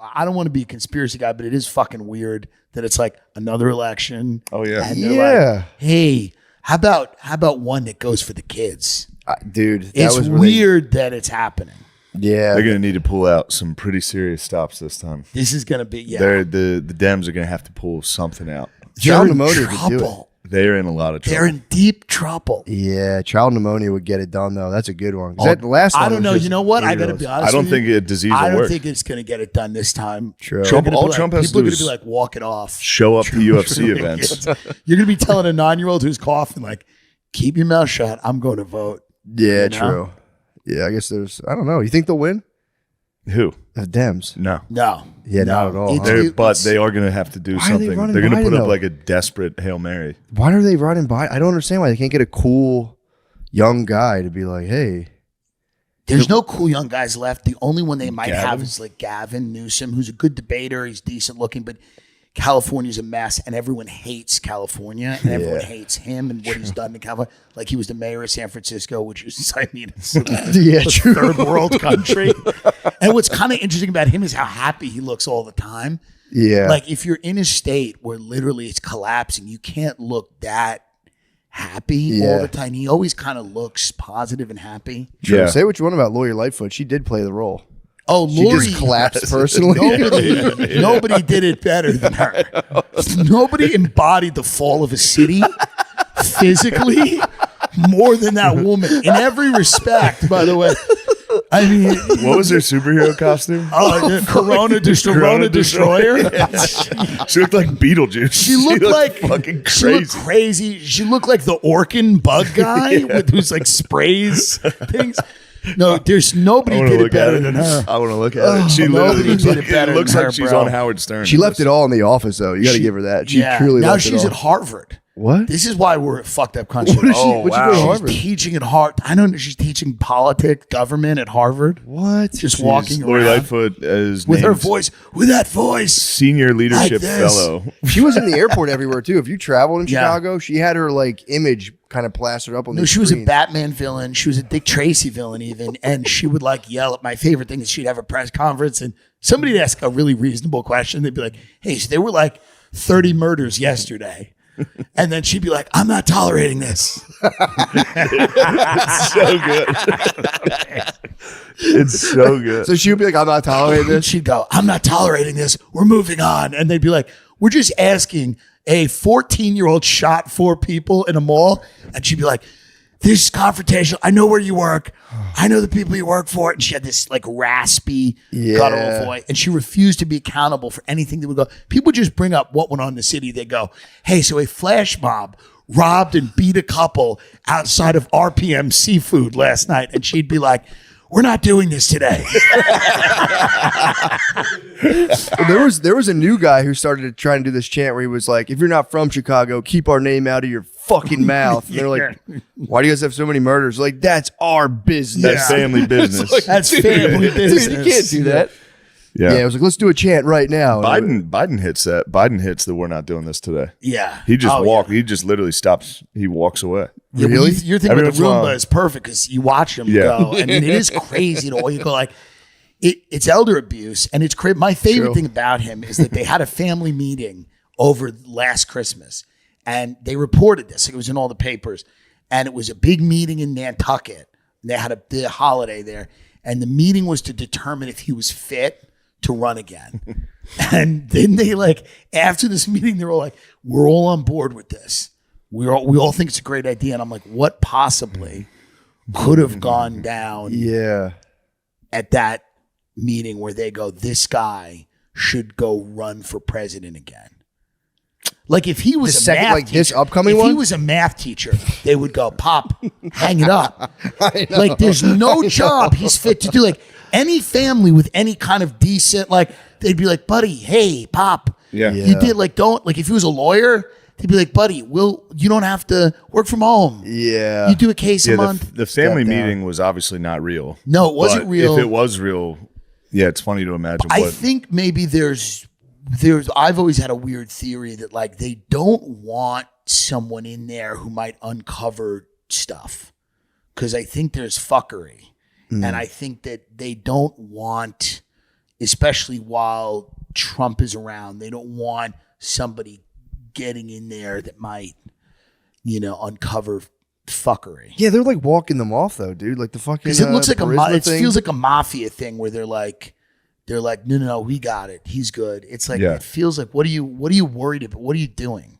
I don't want to be a conspiracy guy, but it is fucking weird that it's like another election. Oh yeah. And they're like, hey, how about one that goes for the kids? Dude, that It's was weird that it's happening. Yeah. They're going to need to pull out some pretty serious stops this time. This is going to be, The Dems are going to have to pull something out. Child pneumonia would do it. They're in a lot of trouble. They're in deep trouble. Yeah, child pneumonia would get it done, though. That's a good one. That last one I don't know. You know what? I got to be honest I don't with you. think a disease will I don't work. think it's going to get it done this time. True. All Trump has to people do are going to is be like, walk it off. show up to UFC events. You're going to be telling a 9-year-old who's coughing, like, keep your mouth shut. I'm going to vote. Yeah, You know? true. Yeah, I guess I don't know. You think they'll win? Who? The Dems. No. No. Yeah, no. not at all. But they are going to have to do Why are they something. running They're going to Biden, put up though? like a desperate Hail Mary. Why are they running by? I don't understand why they can't get a cool young guy to be like, hey. There's no cool young guys left. The only one they might Gavin? have is like Gavin Newsom, who's a good debater. He's decent looking, but California's a mess, and everyone hates California, and everyone hates him and what he's done to California. Like he was the mayor of San Francisco, which is, I mean, it's a third world country. And what's kind of interesting about him is how happy he looks all the time. Yeah. Like if you're in a state where literally it's collapsing, you can't look that happy all the time. He always kind of looks positive and happy. True. Yeah. Say what you want about Lori Lightfoot. She did play the role. Oh, She Lori just collapsed personally. Nobody did it better than her. Nobody embodied the fall of a city physically more than that woman in every respect, by the way. I mean, What was her superhero costume? the Corona Destroyer. She looked like Beetlejuice. She looked like fucking She looked crazy. crazy. She looked like the Orkin bug guy with who's like sprays things. No, there's nobody I wanna did it look at better it. than her. I want to look at it. She nobody literally looks did like, it better it looks than like her, she's bro. on Howard Stern. She left it all in the office, though. You got to give her that. She truly now left she's it at all. Harvard. What? This is why we're a fucked up country. What is she? Oh, What'd you wow. go to She's Harvard? teaching at Harvard. I don't know. She's teaching politics, government at Harvard. What? Just She's walking Lori around Lightfoot is with her named voice, with that voice. Senior Leadership Like this. Fellow. She was in the airport everywhere, too. If you traveled in Yeah. Chicago, she had her, like, image kind of plastered up on No, the she was a screens. Batman villain. She was a Dick Tracy villain, even, and she would like yell. At my favorite thing is she'd have a press conference, and somebody would ask a really reasonable question. They'd be like, "Hey, so there were like 30 murders yesterday," and then she'd be like, "I'm not tolerating this." It's so good. It's so good. So she would be like, I'm not tolerating And this. she'd go, "I'm not tolerating this. We're moving on," and they'd be like, "We're just asking." A 14-year-old shot 4 people in a mall, and she'd be like, "This is confrontational. I know where you work. I know the people you work for." And she had this like raspy, guttural voice, and she refused to be accountable for anything that would go. People just bring up what went on in the city. They go, "Hey, so a flash mob robbed and beat a couple outside of RPM Seafood last night," and she'd be like, "We're not doing this today." Well, there was a new guy who started to try and do this chant where he was like, if you're not from Chicago, keep our name out of your fucking mouth. And they're like, why do you guys have so many murders? Like, that's our business. That's family business. That's family business. Dude, you can't do that. Yeah. Yeah, it was like, let's do a chant right now. Biden hits that. Biden hits the "we're not doing this today." Yeah. He just Oh, He just literally stops. He walks away. Yeah, well, Really? Your thing Every with the once in a Roomba while. is perfect because you watch them Yeah. go. I mean, it is crazy to all you go like, it's elder abuse, and it's crazy. My favorite True. thing about him is that they had a family meeting over last Christmas, and they reported this. It was in all the papers, and it was a big meeting in Nantucket. They had the holiday there, and the meeting was to determine if he was fit to run again. And then they like after this meeting, they're all like, "We're all on board with this. We all think it's a great idea." And I'm like, what possibly could have gone down Yeah. at that meeting where they go, this guy should go run for president again? Like if he was The a second- math like teacher, this upcoming if he one? was a math teacher, they would go, "Pop, hang it up." Like there's no job he's fit to do. Like any family with any kind of decent, like they'd be like, "Buddy, hey, Pop, Yeah. you did like don't like if he was a lawyer." They'd be like, "Buddy, you don't have to work from home. Yeah. You do a case a Yeah, month." the family Step down. meeting was obviously not real. No, it wasn't But real. If it was real, yeah, it's funny to imagine. I what, think maybe there's I've always had a weird theory that like they don't want someone in there who might uncover stuff because I think there's fuckery, and I think that they don't want especially while Trump is around. They don't want somebody getting in there that might, uncover fuckery. Yeah, they're like walking them off though, dude. Like the fucking. Because it looks like it feels like a mafia thing where they're like, no, we got it. He's good. It's like it feels like what are you worried about? What are you doing?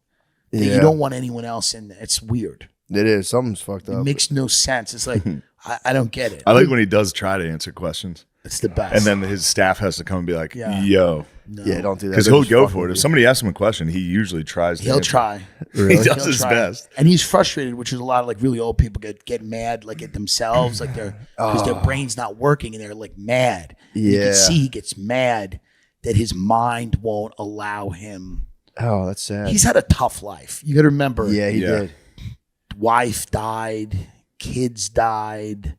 That you don't want anyone else in there. It's weird. It is. Something's fucked up. It makes no sense. It's like I don't get it. I like when he does try to answer questions. It's the best. And then his staff has to come and be like, Yeah. yo. No. Yeah, don't do that. Because he'll go for it. If somebody asks him a question, he usually tries to He'll answer. try. He does He'll his try. best. And he's frustrated, which is a lot of like really old people get mad like at themselves, like because their brain's not working and they're like mad. You Yeah. can see he gets mad that his mind won't allow him. Oh, that's sad. He's had a tough life. You got to remember. Yeah, he Yeah. did. Wife died, kids died,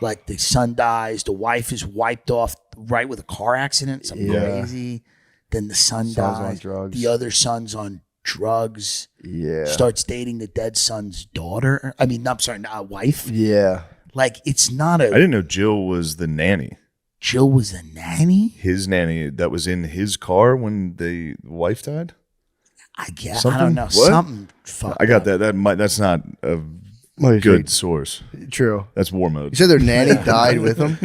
like the son dies, the wife is wiped off right with a car accident, something crazy. Then the son Son's on dies. drugs. The other son's on drugs. Yeah. Starts dating the dead son's daughter. I mean, I'm sorry, not a wife. Yeah. Like it's not I a. didn't know Jill was the nanny. Jill was a nanny. His nanny that was in his car when the wife died. I guess I Something? don't know. What? Something fucked I got up. that. That's not a What is good it? source. True. That's war You mode. said their nanny died with them?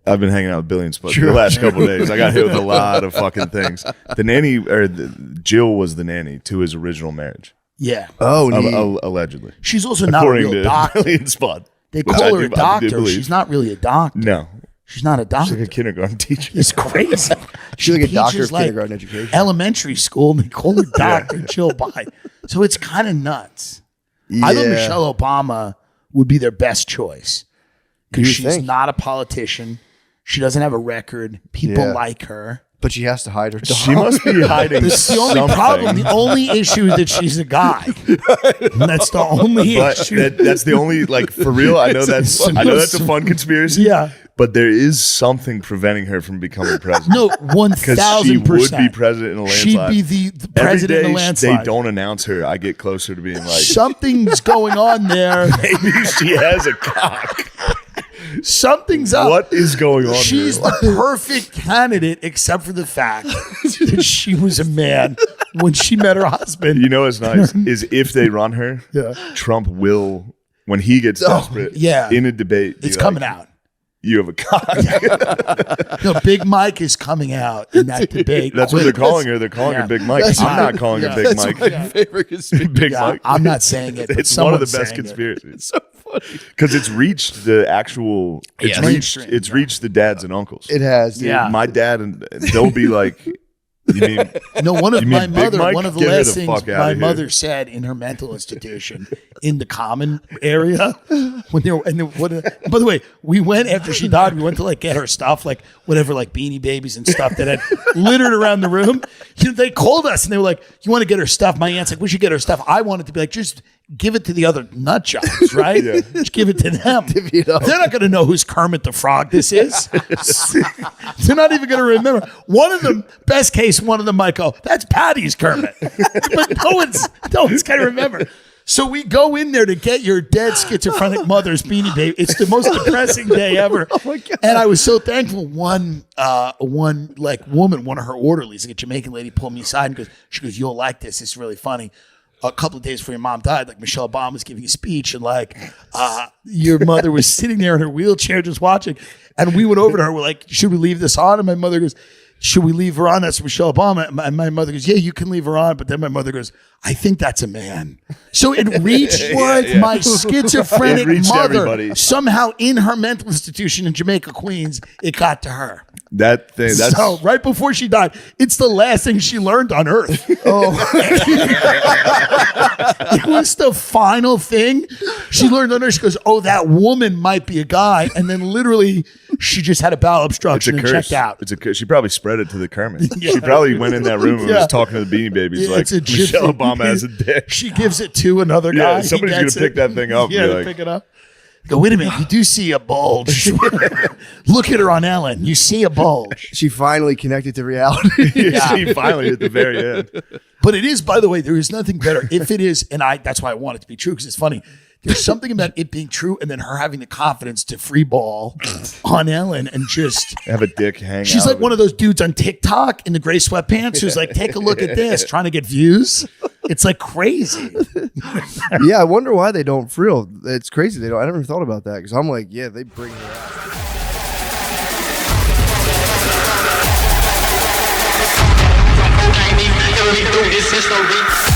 I've been hanging out with Billy and Spud for the last couple of days. I got hit with a lot of fucking things. The nanny, Jill was the nanny to his original marriage, Yeah, Oh, neat. allegedly. she's also not a According real to doctor. Billy and Spud. They which call I her do- a I do doctor. believe. She's not really a doctor. No, She's not a she's doctor. like a kindergarten teacher. It's crazy. She's like a doctor teaches, of kindergarten education. Elementary school, and they call her Dr. Jill Biden. So it's kind of nuts. I thought Yeah. Michelle Obama would be their best choice because You she's think? not a politician. She doesn't have a record. People Yeah. like her. But she has to hide her dog. She must be hiding That's the only something. problem. The only issue is that she's a guy. And that's the only But issue. that's the only, like, for real. I know that's a fun conspiracy. Yeah. But there is something preventing her from becoming president. No, Because she would 1,000%. be president in a She'd landslide. be the Every president in day a landslide. they don't announce her, I get closer to being like, Something's going on there. maybe she has a cock. Something's up. What is going on She's here? the perfect candidate, except for the fact that she was a man when she met her husband. You know what's nice is if they run her, Yeah. Trump will, when he gets desperate, yeah. in a debate, be It's like, coming out. You have a cock. No, Big Mike is coming out in that debate. That's what they're calling her. They're calling Yeah. her Big Mike. That's I'm my- not calling yeah. her Big That's Mike. my favorite conspiracy. Big Yeah, Mike. I'm not saying it. But It's one of the someone's best saying it. conspiracies. It's so funny. Because it's reached the actual. It's Yeah. reached. Mainstream, It's reached the dads and uncles. It has, dude. Yeah. My dad and they'll be like, "You mean No, one of You mean my Big mother. Mike? One of the Get her last the things fuck outta my here. mother said in her mental institution in the common area when they were. And by the way, we went after she died. We went to like get her stuff, like whatever, like Beanie Babies and stuff that had littered around the room. They called us and they were like, "You want to get her stuff?" My aunt's like, "We should get her stuff." I wanted to be like, just give it to the other nut jobs, right? Yeah. Just give it to them. it up. They're not going to know who's Kermit the Frog this is. They're not even going to remember. One of them, best case, one of them might go, "That's Patty's Kermit," but no one's going to remember. So we go in there to get your dead schizophrenic mother's Beanie Baby. It's the most depressing day ever. Oh my God. And I was so thankful. One like woman, one of her orderlies, like a Jamaican lady, pulled me aside and she goes, "You'll like this. It's really funny." A couple of days before your mom died, like Michelle Obama was giving a speech, and like your mother was sitting there in her wheelchair just watching. And we went over to her. We're like, "Should we leave this on?" And my mother goes, "Should we leave her on?" That's Michelle Obama. And my mother goes, "Yeah, you can leave her on." But then my mother goes, "I think that's a man." So it reached my schizophrenic It reached mother. everybody. Somehow in her mental institution in Jamaica, Queens, it got to her. That thing? That's So right before she died, it's the last thing she learned on earth. Oh, It was the final thing she learned on earth. She goes, "Oh, that woman might be a guy," and then literally she just had a bowel it's a obstruction and curse. checked out. It's a curse. She probably spread it to the Kermit. Yeah. She probably went in that room and Yeah. was talking to the Beanie Babies like, It's a Michelle gypsy. Obama has a dick. She gives it to another guy. Yeah, He somebody's gonna gets pick it. that thing up and Yeah, be like- pick it up. Go, "Wait a minute, you do see a bulge." Look at her on Ellen. You see a bulge. she finally connected to reality. She finally at the very end. But it is, by the way, there is nothing better. If it is, and that's why I want it to be true, because it's funny. There's something about it being true, and then her having the confidence to free ball on Ellen and just Have a dick hang she's out like of one it. of those dudes on TikTok in the gray sweatpants who's like, take a look at this, trying to get views. It's like crazy. Yeah, I wonder why they don't frill. It's crazy. They don't. I never thought about that because I'm like, yeah, they bring her out. This is no beat.